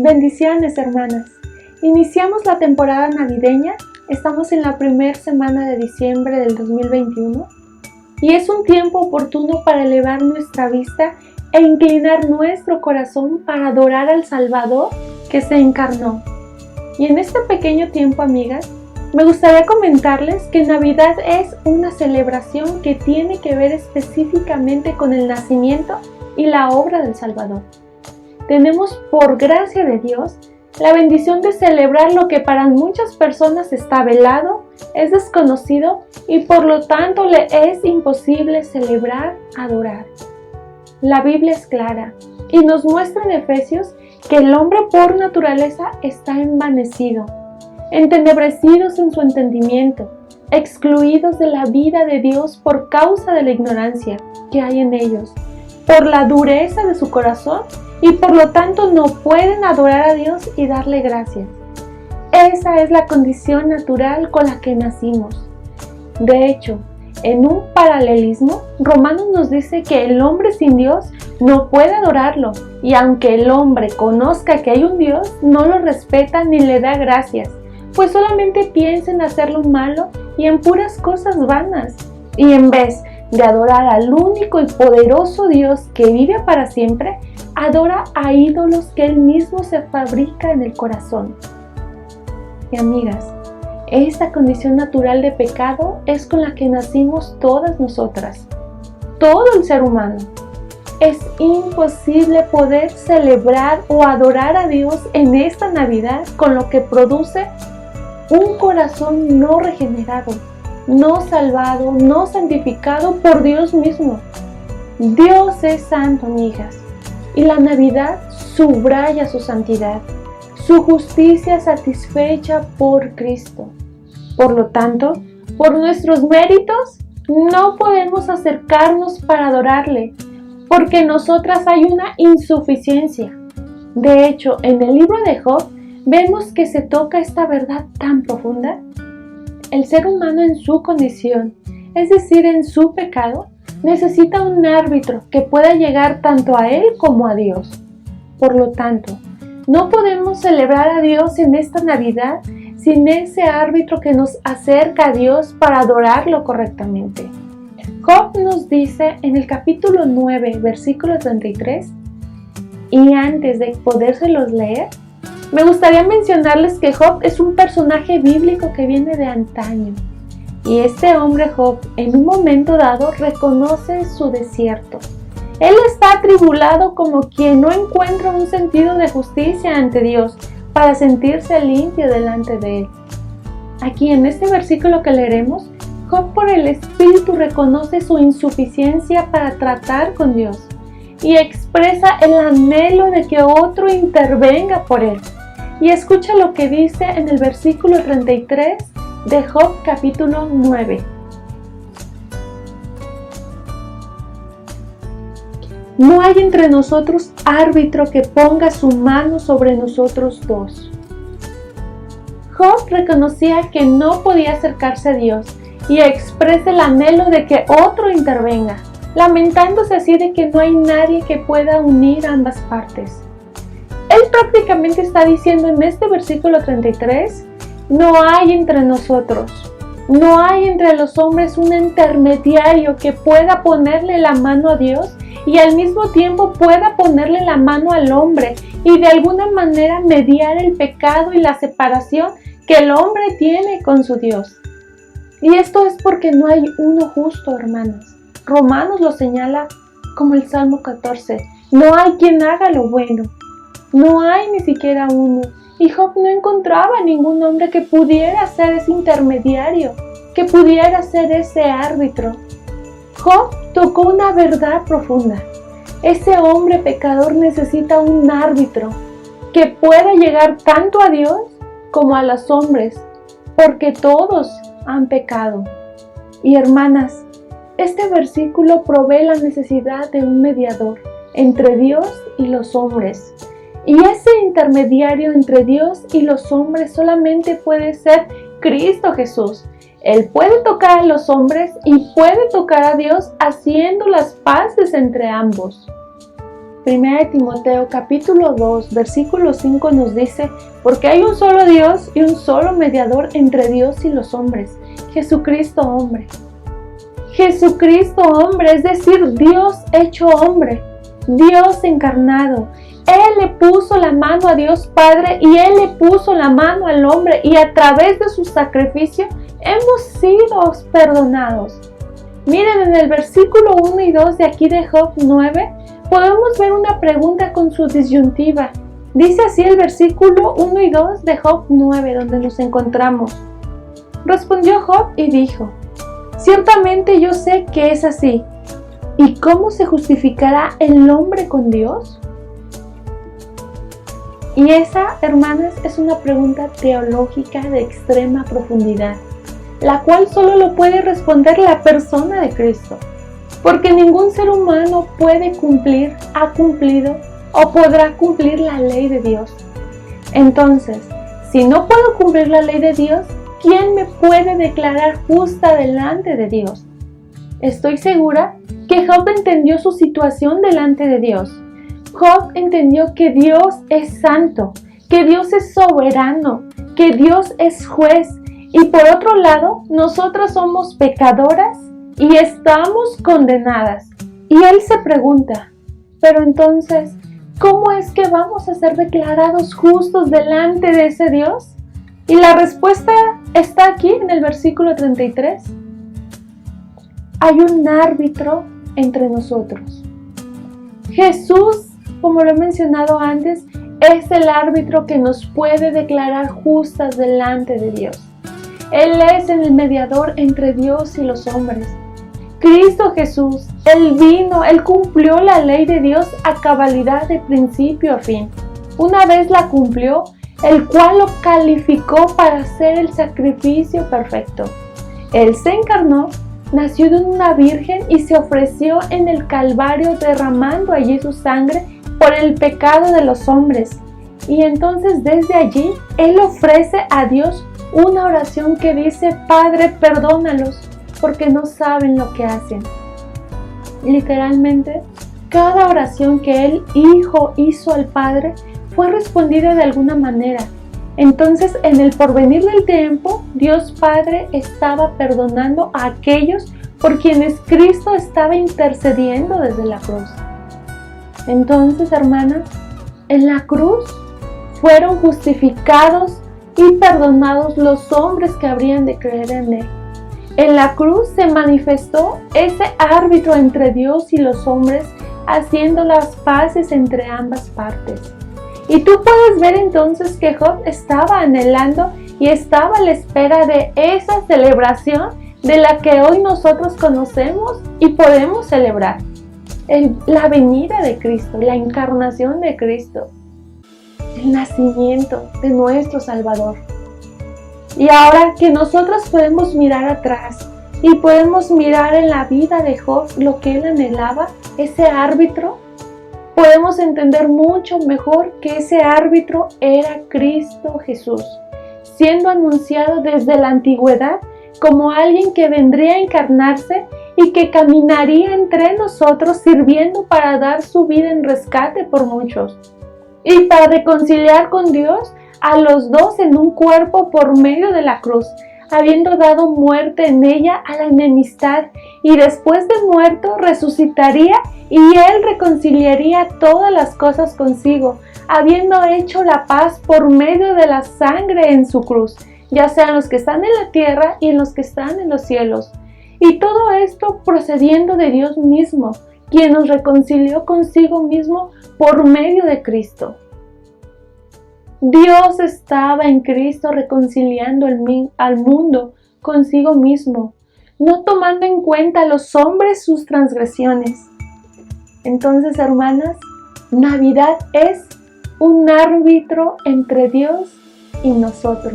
Bendiciones, hermanas. Iniciamos la temporada navideña, estamos en la primera semana de diciembre del 2021 y es un tiempo oportuno para elevar nuestra vista e inclinar nuestro corazón para adorar al Salvador que se encarnó. Y en este pequeño tiempo, amigas, me gustaría comentarles que Navidad es una celebración que tiene que ver específicamente con el nacimiento y la obra del Salvador. Tenemos, por gracia de Dios, la bendición de celebrar lo que para muchas personas está velado, es desconocido y por lo tanto le es imposible celebrar, adorar. La Biblia es clara y nos muestra en Efesios que el hombre por naturaleza está envanecido, entenebrecidos en su entendimiento, excluidos de la vida de Dios por causa de la ignorancia que hay en ellos, por la dureza de su corazón y por lo tanto no pueden adorar a Dios y darle gracias. Esa es la condición natural con la que nacimos. De hecho, en un paralelismo, Romanos nos dice que el hombre sin Dios no puede adorarlo y aunque el hombre conozca que hay un Dios, no lo respeta ni le da gracias, pues solamente piensa en hacer lo malo y en puras cosas vanas. Y en vez de adorar al único y poderoso Dios que vive para siempre, adora a ídolos que Él mismo se fabrica en el corazón. Y amigas, esta condición natural de pecado es con la que nacimos todas nosotras, todo el ser humano. Es imposible poder celebrar o adorar a Dios en esta Navidad con lo que produce un corazón no regenerado, no salvado, no santificado por Dios mismo. Dios es santo, amigas, y la Navidad subraya su santidad, su justicia satisfecha por Cristo. Por lo tanto, por nuestros méritos, no podemos acercarnos para adorarle, porque en nosotras hay una insuficiencia. De hecho, en el libro de Job, vemos que se toca esta verdad tan profunda. El ser humano en su condición, es decir, en su pecado, necesita un árbitro que pueda llegar tanto a él como a Dios. Por lo tanto, no podemos celebrar a Dios en esta Navidad sin ese árbitro que nos acerca a Dios para adorarlo correctamente. Job nos dice en el capítulo 9, versículo 33, y antes de podérselos leer, me gustaría mencionarles que Job es un personaje bíblico que viene de antaño. Y este hombre Job, en un momento dado, reconoce su desierto. Él está atribulado como quien no encuentra un sentido de justicia ante Dios para sentirse limpio delante de Él. Aquí en este versículo que leeremos, Job por el Espíritu reconoce su insuficiencia para tratar con Dios y expresa el anhelo de que otro intervenga por él. Y escucha lo que dice en el versículo 33 de Job capítulo 9. No hay entre nosotros árbitro que ponga su mano sobre nosotros dos. Job reconocía que no podía acercarse a Dios y expresa el anhelo de que otro intervenga, lamentándose así de que no hay nadie que pueda unir ambas partes. Él prácticamente está diciendo en este versículo 33, no hay entre nosotros, no hay entre los hombres un intermediario que pueda ponerle la mano a Dios y al mismo tiempo pueda ponerle la mano al hombre y de alguna manera mediar el pecado y la separación que el hombre tiene con su Dios. Y esto es porque no hay uno justo, hermanas. Romanos lo señala como el Salmo 14, no hay quien haga lo bueno. No hay ni siquiera uno, y Job no encontraba ningún hombre que pudiera ser ese intermediario, que pudiera ser ese árbitro. Job tocó una verdad profunda. Ese hombre pecador necesita un árbitro que pueda llegar tanto a Dios como a los hombres, porque todos han pecado. Y hermanas, este versículo provee la necesidad de un mediador entre Dios y los hombres. Y ese intermediario entre Dios y los hombres solamente puede ser Cristo Jesús. Él puede tocar a los hombres y puede tocar a Dios haciendo las paces entre ambos. Primera de Timoteo capítulo 2, versículo 5 nos dice: porque hay un solo Dios y un solo mediador entre Dios y los hombres, Jesucristo hombre. Jesucristo hombre, es decir, Dios hecho hombre, Dios encarnado. Él le puso la mano a Dios Padre y Él le puso la mano al hombre, y a través de su sacrificio hemos sido perdonados. Miren, en el versículo 1 y 2 de aquí de Job 9, podemos ver una pregunta con su disyuntiva. Dice así el versículo 1 y 2 de Job 9, donde nos encontramos. Respondió Job y dijo: ciertamente yo sé que es así. ¿Y cómo se justificará el hombre con Dios? Y esa, hermanas, es una pregunta teológica de extrema profundidad, la cual solo lo puede responder la persona de Cristo, porque ningún ser humano puede cumplir, ha cumplido o podrá cumplir la ley de Dios. Entonces, si no puedo cumplir la ley de Dios, ¿quién me puede declarar justa delante de Dios? Estoy segura que Job entendió su situación delante de Dios. Job entendió que Dios es santo, que Dios es soberano, que Dios es juez, y por otro lado, nosotras somos pecadoras y estamos condenadas. Y él se pregunta: pero entonces, ¿cómo es que vamos a ser declarados justos delante de ese Dios? Y la respuesta está aquí en el versículo 33. Hay un árbitro entre nosotros. Jesús, como lo he mencionado antes, es el árbitro que nos puede declarar justas delante de Dios. Él es el mediador entre Dios y los hombres. Cristo Jesús, Él vino, Él cumplió la ley de Dios a cabalidad de principio a fin. Una vez la cumplió, el cual lo calificó para hacer el sacrificio perfecto. Él se encarnó, nació de una virgen y se ofreció en el Calvario, derramando allí su sangre por el pecado de los hombres. Y entonces desde allí Él ofrece a Dios una oración que dice: Padre, perdónalos, porque no saben lo que hacen. Literalmente, cada oración que el Hijo hizo al Padre fue respondida de alguna manera. Entonces, en el porvenir del tiempo, Dios Padre estaba perdonando a aquellos por quienes Cristo estaba intercediendo desde la cruz. Entonces, hermanas, en la cruz fueron justificados y perdonados los hombres que habrían de creer en Él. En la cruz se manifestó ese árbitro entre Dios y los hombres, haciendo las paces entre ambas partes. Y tú puedes ver entonces que Job estaba anhelando y estaba a la espera de esa celebración de la que hoy nosotros conocemos y podemos celebrar. La venida de Cristo, la encarnación de Cristo, el nacimiento de nuestro Salvador. Y ahora que nosotros podemos mirar atrás y podemos mirar en la vida de Job lo que él anhelaba, ese árbitro, podemos entender mucho mejor que ese árbitro era Cristo Jesús, siendo anunciado desde la antigüedad como alguien que vendría a encarnarse y que caminaría entre nosotros sirviendo para dar su vida en rescate por muchos y para reconciliar con Dios a los dos en un cuerpo por medio de la cruz, habiendo dado muerte en ella a la enemistad, y después de muerto resucitaría y Él reconciliaría todas las cosas consigo, habiendo hecho la paz por medio de la sangre en su cruz, ya sean los que están en la tierra y en los que están en los cielos. Y todo esto procediendo de Dios mismo, quien nos reconcilió consigo mismo por medio de Cristo. Dios estaba en Cristo reconciliando al mundo consigo mismo, no tomando en cuenta a los hombres sus transgresiones. Entonces, hermanas, Navidad es un árbitro entre Dios y nosotros.